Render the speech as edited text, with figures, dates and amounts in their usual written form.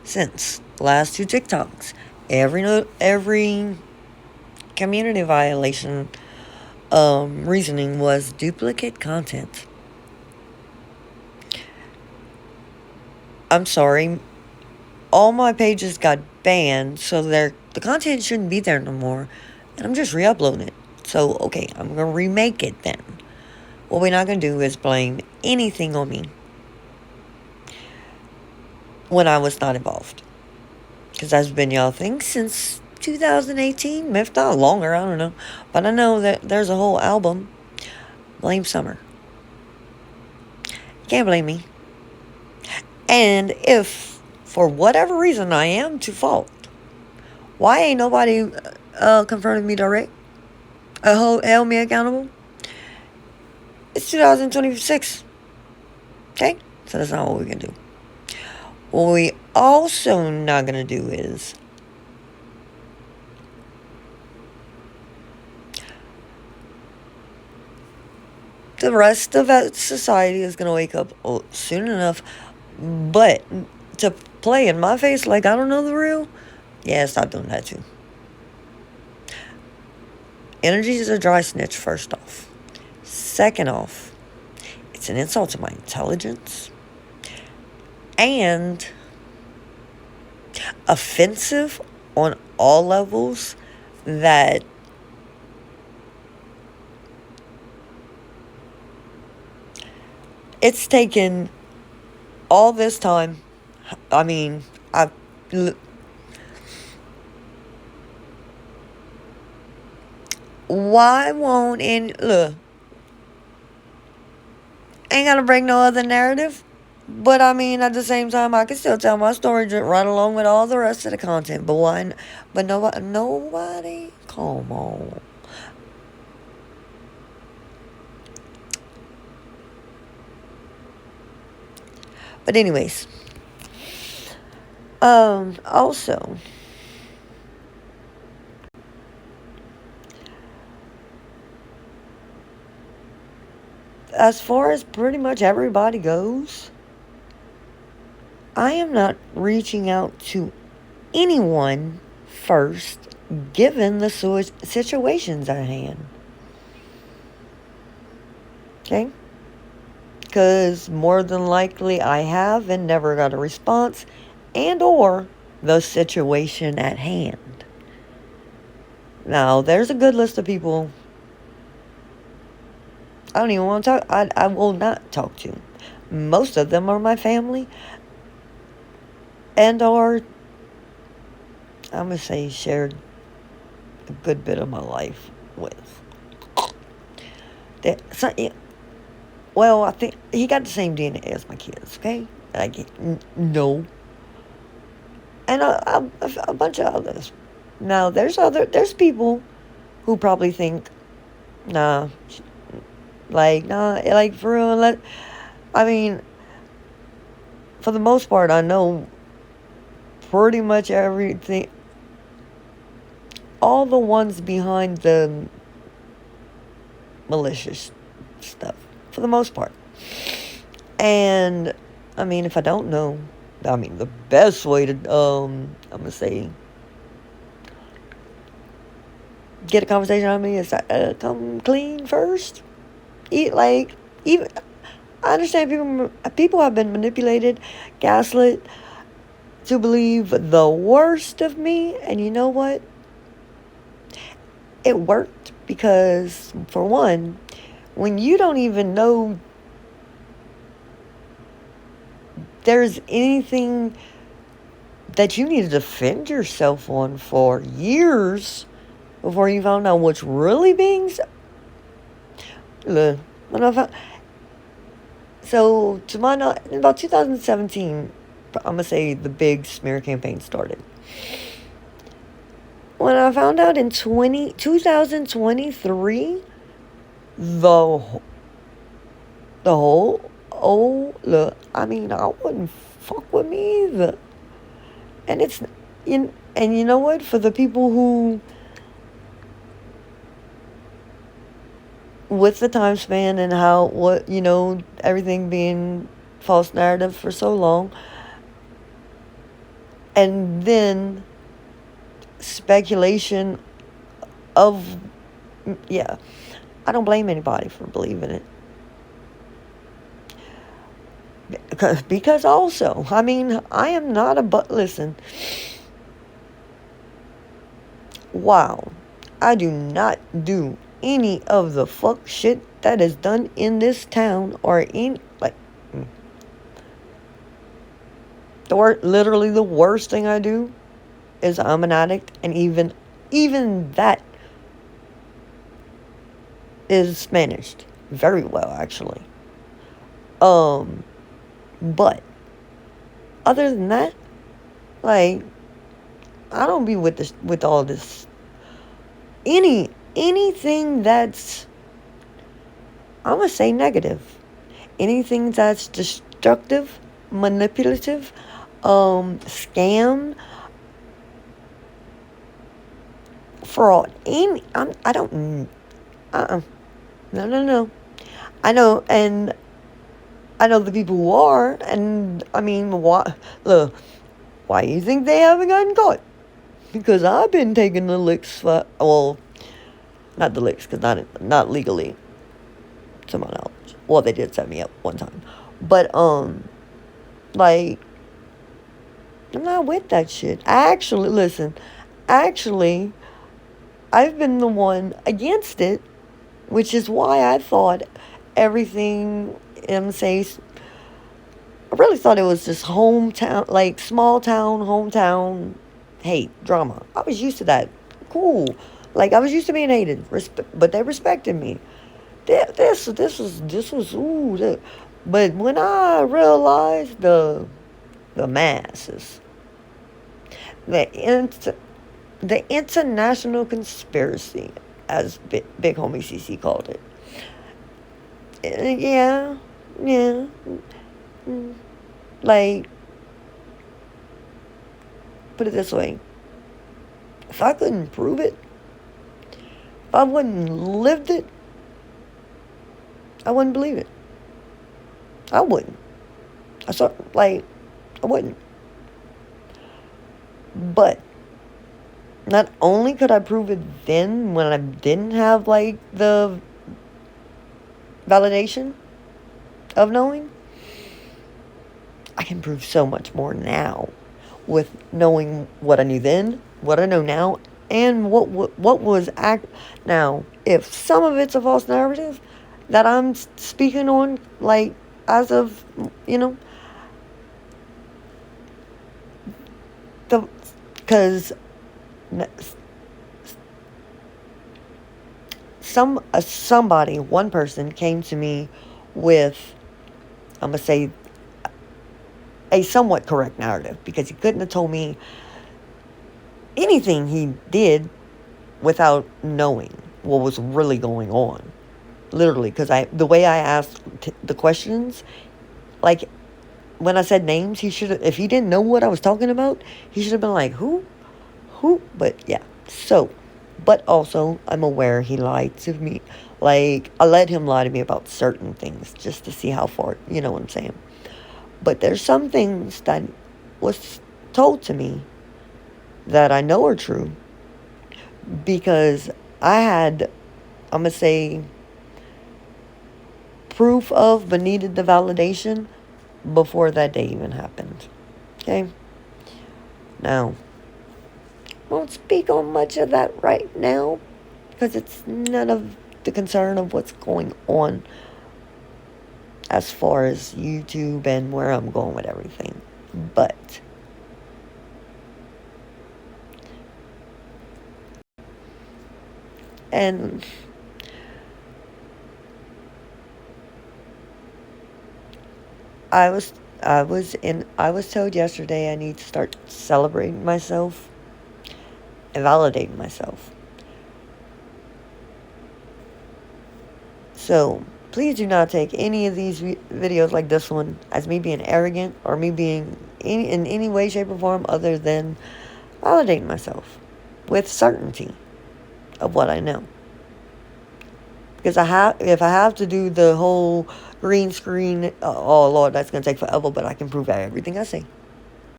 since the last two TikToks. Every community violation reasoning was duplicate content. I'm sorry, all my pages got banned, so the content shouldn't be there no more, and I'm just re-uploading it. So, okay, I'm gonna remake it then. What we're not gonna do is blame anything on me when I was not involved. Because that's been y'all thing since 2018, if not longer, I don't know. But I know that there's a whole album, Blame Summer. Can't blame me. And if, for whatever reason, I am to fault, why ain't nobody confronted me direct? Held me accountable? It's 2026. Okay? So that's not what we're going to do. What we also not going to do is the rest of society is going to wake up soon enough. But to play in my face like I don't know the real, yeah, stop doing that too. Energy is a dry snitch, first off. Second off, it's an insult to my intelligence. And offensive on all levels that it's taken all this time. I mean, why won't look, ain't gotta bring no other narrative. But I mean, at the same time, I can still tell my story right along with all the rest of the content. But why? But nobody. Come on. But anyways, also, as far as pretty much everybody goes, I am not reaching out to anyone first, given the situations at hand. Okay? Because more than likely I have and never got a response, and or the situation at hand. Now, there's a good list of people I don't even want to talk. I will not talk to. Most of them are my family, and or I'm gonna say shared a good bit of my life with. Well, I think he got the same DNA as my kids. Okay, no, and a bunch of others. Now there's people who probably think, nah, like for real. I mean, for the most part, I know pretty much everything. All the ones behind the malicious stuff, for the most part. And I mean, if I don't know, I mean, the best way to I'm gonna say get a conversation on me is come clean first. Even I understand people have been manipulated, gaslit to believe the worst of me, and you know what? It worked because, for one, when you don't even know there's anything that you need to defend yourself on for years before you found out what's really being said. So, to my knowledge, in about 2017, I'm going to say the big smear campaign started. When I found out in 2023, the whole, look, I mean, I wouldn't fuck with me either. And and you know what? For the people who, with the time span and everything being false narrative for so long, And then speculation of, yeah, I don't blame anybody for believing it. Because also, I mean, I am not a but. Listen, wow, I do not do any of the fuck shit that is done in this town or in, like, literally the worst thing I do is I'm an addict, and even that is managed very well, actually. But other than that, like, I don't be with all this anything that's, I'm gonna say negative. Anything that's destructive, manipulative, scam, fraud. I don't. No. I know, and I know the people who are, and I mean, look, why do you think they haven't gotten caught? Because I've been taking the licks for, well, not the licks, because not legally, to my knowledge. Well, they did set me up one time. But, like, I'm not with that shit. Actually, I've been the one against it, which is why I thought everything, I really thought it was just hometown, like, small town, hometown hate, drama. I was used to that. Cool. Like, I was used to being hated, but they respected me. This was, ooh. But when I realized the masses, the the international conspiracy, as Big Homie CC called it. Yeah. Mm, Like, put it this way: if I couldn't prove it, if I wouldn't lived it, I wouldn't believe it. I wouldn't. I wouldn't. But not only could I prove it then when I didn't have, like, the validation of knowing, I can prove so much more now with knowing what I knew then, what I know now, and what was now. If some of it's a false narrative that I'm speaking on, like, as of, you know, because somebody, one person came to me with, I'm gonna say, a somewhat correct narrative, because he couldn't have told me anything he did without knowing what was really going on. Literally, because the way I asked the questions, like, when I said names, he should have, if he didn't know what I was talking about, he should have been like, who? But yeah, so, but also, I'm aware he lied to me. Like, I let him lie to me about certain things just to see how far, you know what I'm saying? But there's some things that was told to me that I know are true, because I had, I'm going to say, proof of, but needed the validation before that day even happened. Okay? Now, won't speak on much of that right now, because it's none of the concern of what's going on as far as YouTube and where I'm going with everything. But and I was told yesterday I need to start celebrating myself and validating myself. So please do not take any of these videos like this one as me being arrogant or me being in any way, shape, or form other than validating myself with certainty of what I know. Because if I have to do the whole green screen, oh Lord, that's going to take forever, but I can prove everything I say.